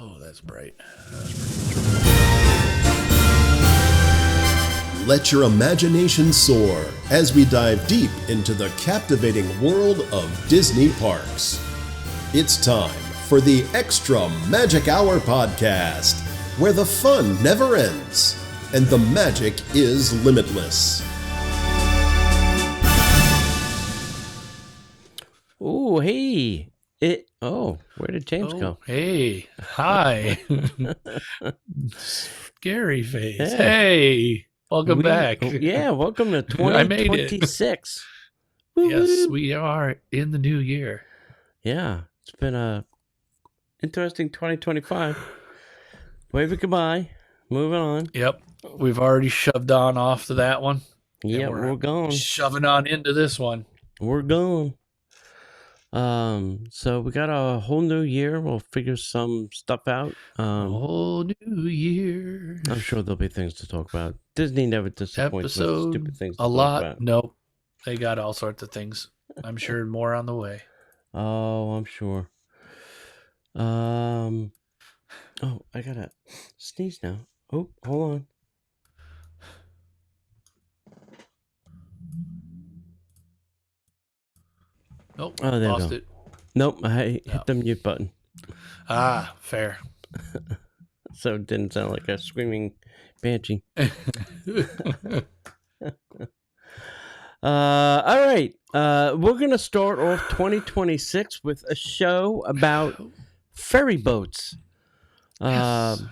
Oh, that's bright. Let your imagination soar as we dive deep into the captivating world of Disney parks. It's time for the Extra Magic Hour podcast, where the fun never ends and the magic is limitless. Oh, hey. Where did James go? Hey. Hi. Scary face. Yeah. Hey. Welcome back. Welcome to I made it. 2026. Yes, we are in the new year. Yeah, it's been a interesting 2025. Wave it goodbye. Moving on. Yep. We've already shoved on off to that one. Yeah, we're gone. Shoving on into this one. We're gone. So we got a whole new year. We'll figure some stuff out. Whole new year. I'm sure there'll be things to talk about. Disney never disappoints with stupid things to a talk lot. about. Nope. They got all sorts of things. I'm sure more on the way. Oh, I'm sure. I gotta sneeze now. Oh, hold on. Nope. Oh, there you Lost go. it. Nope, I hit the mute button. Ah, fair. So it didn't sound like a screaming banshee. All right. We're going to start off 2026 with a show about ferry boats. Yes.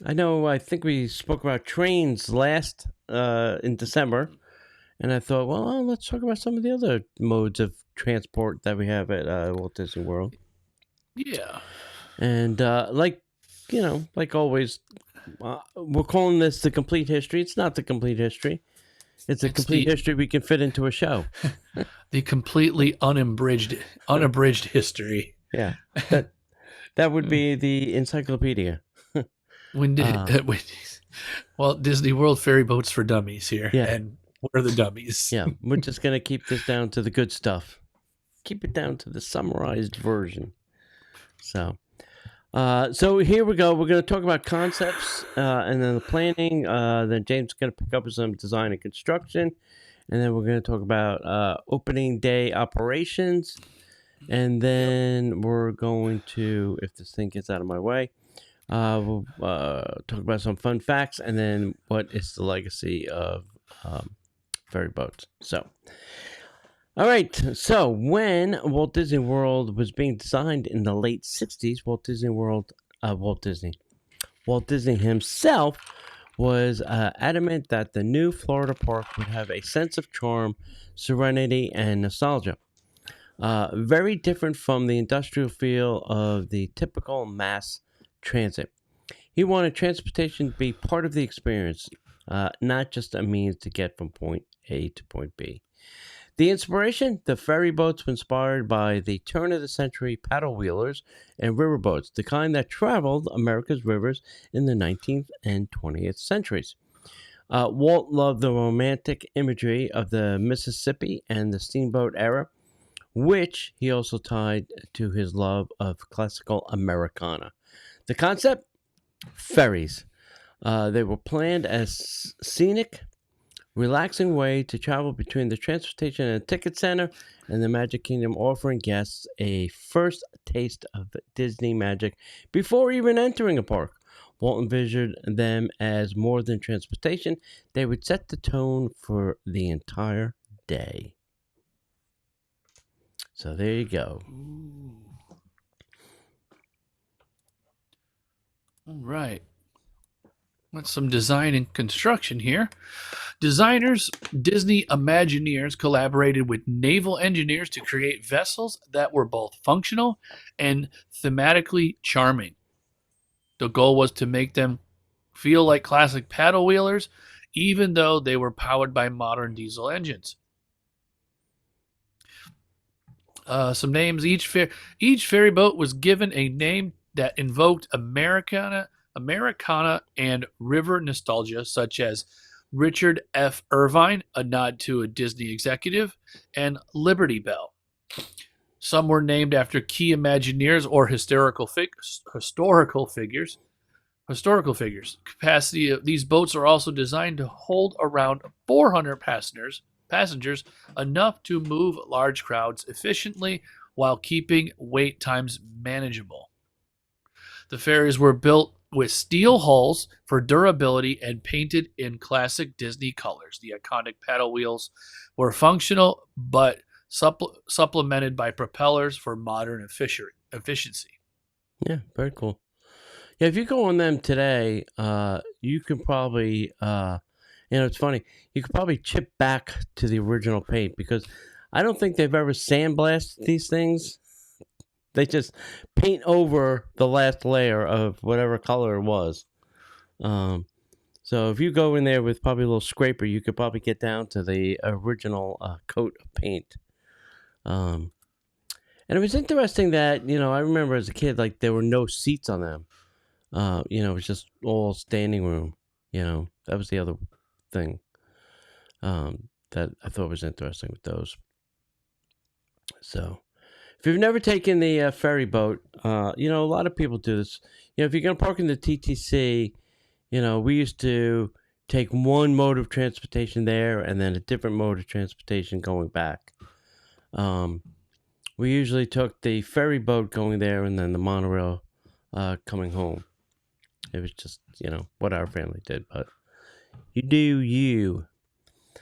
I think we spoke about trains last in December. And I thought, well, let's talk about some of the other modes of transport that we have at Walt Disney World. Yeah. And like always, we're calling this the complete history. It's not the complete history. It's a complete history we can fit into a show. The completely unabridged history. Yeah, that would be the encyclopedia. When Walt Disney World ferry boats for dummies here. Yeah. And we're the dummies. Yeah, we're just going to keep this down to the good stuff. Keep it down to the summarized version. So here we go. We're going to talk about concepts and then the planning. Then James is going to pick up some design and construction. And then we're going to talk about opening day operations. And then we're going to, if this thing gets out of my way, we'll talk about some fun facts. And then what is the legacy of ferry boats. So, all right. So, when Walt Disney World was being designed in the late 60s, Walt Disney himself was adamant that the new Florida park would have a sense of charm, serenity, and nostalgia. Very different from the industrial feel of the typical mass transit. He wanted transportation to be part of the experience, not just a means to get from point A to point B. The inspiration? The ferry boats were inspired by the turn-of-the-century paddle wheelers and riverboats, the kind that traveled America's rivers in the 19th and 20th centuries. Walt loved the romantic imagery of the Mississippi and the steamboat era, which he also tied to his love of classical Americana. The concept? Ferries. They were planned as scenic, relaxing way to travel between the transportation and ticket center and the Magic Kingdom, offering guests a first taste of Disney magic before even entering a park. Walt envisioned them as more than transportation. They would set the tone for the entire day. So there you go. Ooh. All right. That's some design and construction here. Designers, Disney Imagineers collaborated with naval engineers to create vessels that were both functional and thematically charming. The goal was to make them feel like classic paddle wheelers, even though they were powered by modern diesel engines. Some names. Each ferry boat was given a name that invoked Americana and river nostalgia, such as Richard F. Irvine, a nod to a Disney executive, and Liberty Bell. Some were named after key Imagineers or historical figures. Historical figures. Capacity of these boats are also designed to hold around 400 passengers, enough to move large crowds efficiently while keeping wait times manageable. The ferries were built with steel hulls for durability and painted in classic Disney colors. The iconic paddle wheels were functional but supplemented by propellers for modern efficiency. Yeah, very cool. Yeah, if you go on them today, you can probably, it's funny, you could probably chip back to the original paint because I don't think they've ever sandblasted these things. They just paint over the last layer of whatever color it was. So if you go in there with probably a little scraper, you could probably get down to the original coat of paint. And it was interesting that, I remember as a kid, like there were no seats on them. It was just all standing room. That was the other thing that I thought was interesting with those. So if you've never taken the ferry boat, a lot of people do this. If you're going to park in the TTC, we used to take one mode of transportation there and then a different mode of transportation going back. We usually took the ferry boat going there and then the monorail coming home. It was just, what our family did, but you do you.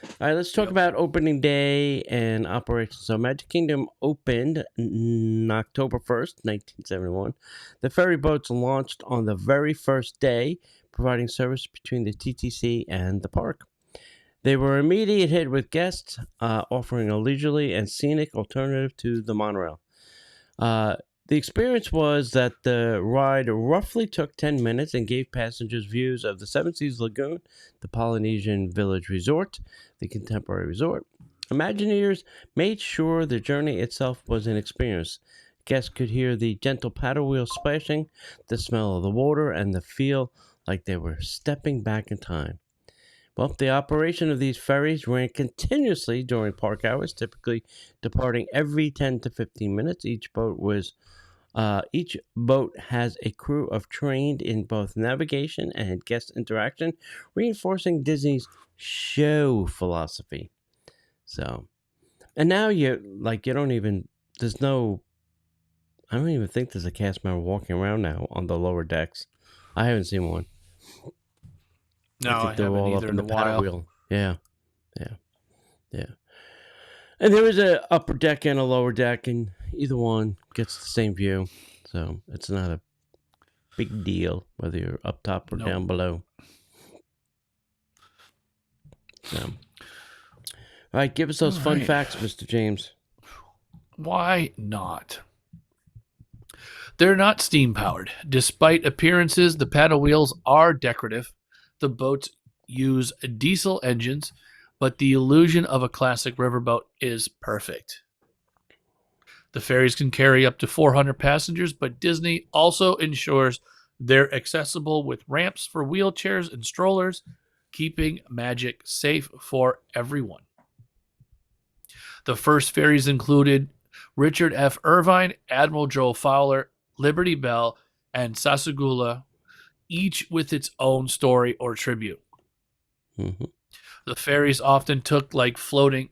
All right, let's talk about opening day and operations. So Magic Kingdom opened October 1st, 1971. The ferry boats launched on the very first day, providing service between the TTC and the park. They were an immediate hit with guests, offering a leisurely and scenic alternative to the monorail. The experience was that the ride roughly took 10 minutes and gave passengers views of the Seven Seas Lagoon, the Polynesian Village Resort, the Contemporary Resort. Imagineers made sure the journey itself was an experience. Guests could hear the gentle paddle wheel splashing, the smell of the water, and the feel like they were stepping back in time. Well, the operation of these ferries ran continuously during park hours, typically departing every 10 to 15 minutes. Each boat has a crew of trained in both navigation and guest interaction, reinforcing Disney's show philosophy. So, and now I don't even think there's a cast member walking around now on the lower decks. I haven't seen one. No, I haven't all either up in a the paddle while. wheel. Yeah. And there is a upper deck and a lower deck, and either one gets the same view. So it's not a big deal whether you're up top or down below. So, all right, give us those fun facts, Mr. James. Why not? They're not steam powered. Despite appearances, the paddle wheels are decorative. The boats use diesel engines, but the illusion of a classic riverboat is perfect. The ferries can carry up to 400 passengers, but Disney also ensures they're accessible with ramps for wheelchairs and strollers, keeping magic safe for everyone. The first ferries included Richard F. Irvine, Admiral Joe Fowler, Liberty Bell, and Sasagula, each with its own story or tribute. Mm-hmm. The ferries often look like floating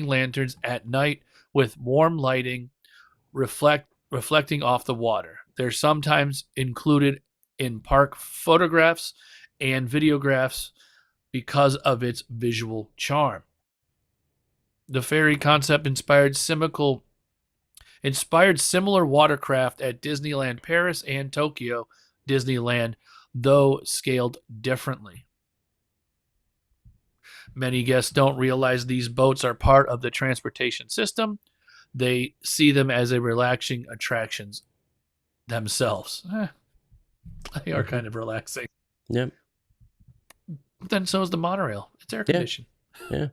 lanterns at night with warm lighting reflecting off the water. They're sometimes included in park photographs and videographs because of its visual charm. The ferry concept inspired similar watercraft at Disneyland Paris and Tokyo Disneyland, though scaled differently. Many guests don't realize these boats are part of the transportation system. They see them as a relaxing attractions themselves. They are kind of relaxing. Yep. But then so is the monorail. It's air conditioned. Yeah.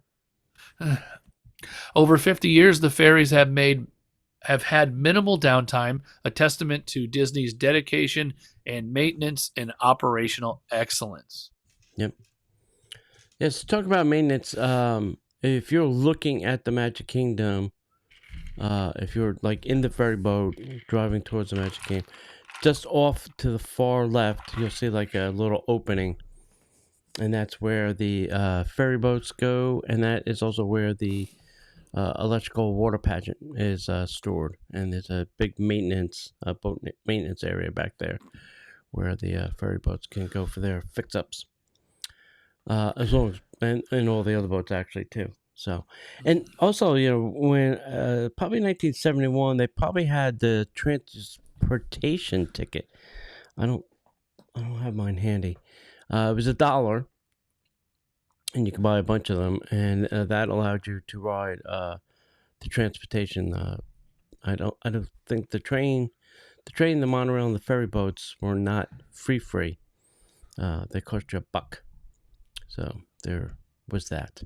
Over 50 years, the ferries have had minimal downtime, a testament to Disney's dedication and maintenance and operational excellence. Yep. Yes, talk about maintenance. If you're looking at the Magic Kingdom, if you're like in the ferry boat driving towards the Magic Kingdom, just off to the far left, you'll see like a little opening, and that's where the ferry boats go, and that is also where the electrical water pageant is stored, and there's a big boat maintenance area back there where the ferry boats can go for their fix-ups, as long as and all the other boats actually too. So, and also, when probably 1971, they probably had the transportation ticket. I don't have mine handy. It was $1, and you could buy a bunch of them, and that allowed you to ride the transportation. I don't think the train, the monorail, and the ferry boats were not free. They cost you $1. So there was that.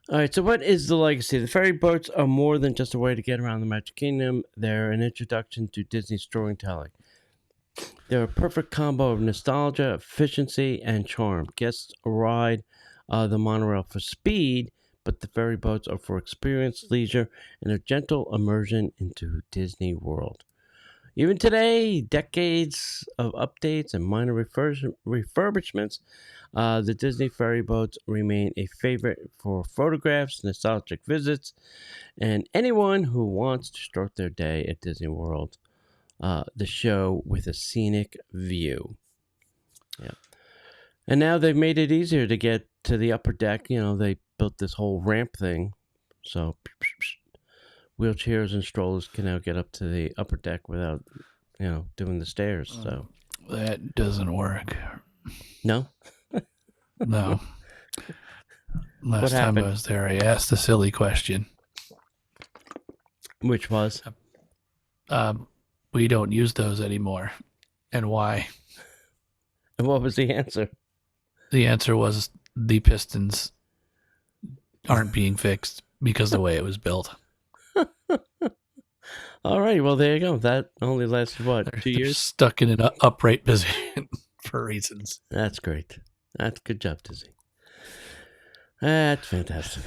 All right, so what is the legacy? The ferry boats are more than just a way to get around the Magic Kingdom. They're an introduction to Disney storytelling. They're a perfect combo of nostalgia, efficiency, and charm. Guests ride the monorail for speed, but the ferry boats are for experience, leisure, and a gentle immersion into Disney World. Even today, decades of updates and minor refurbishments, the Disney ferry boats remain a favorite for photographs, nostalgic visits, and anyone who wants to start their day at Disney World, the show with a scenic view. Yeah. And now they've made it easier to get to the upper deck. They built this whole ramp thing, so wheelchairs and strollers can now get up to the upper deck without, doing the stairs. So That doesn't work. no. No. Last What time happened? I was there, I asked a silly question. Which was? We don't use those anymore. And why? And what was the answer? The answer was the pistons aren't being fixed because of the way it was built. All right, well, there you go. That only lasted, what, 2 They're years? stuck in an upright position for reasons. That's great. That's good job, Disney. That's fantastic.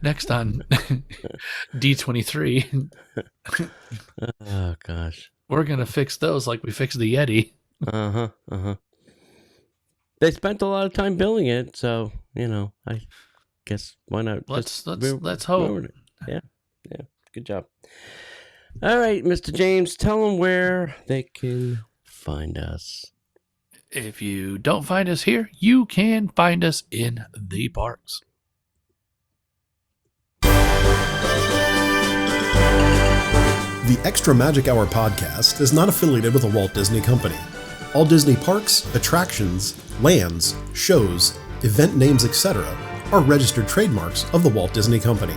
Next on D23, Oh, gosh. we're going to fix those like we fixed the Yeti. Uh-huh. They spent a lot of time building it, so, I guess why not? Let's just hope. ruin it. Yeah. Good job. All right, Mr. James, tell them where they can find us. If you don't find us here, you can find us in the parks. The Extra Magic Hour podcast is not affiliated with the Walt Disney Company. All Disney parks, attractions, lands, shows, event names, etc. are registered trademarks of the Walt Disney Company.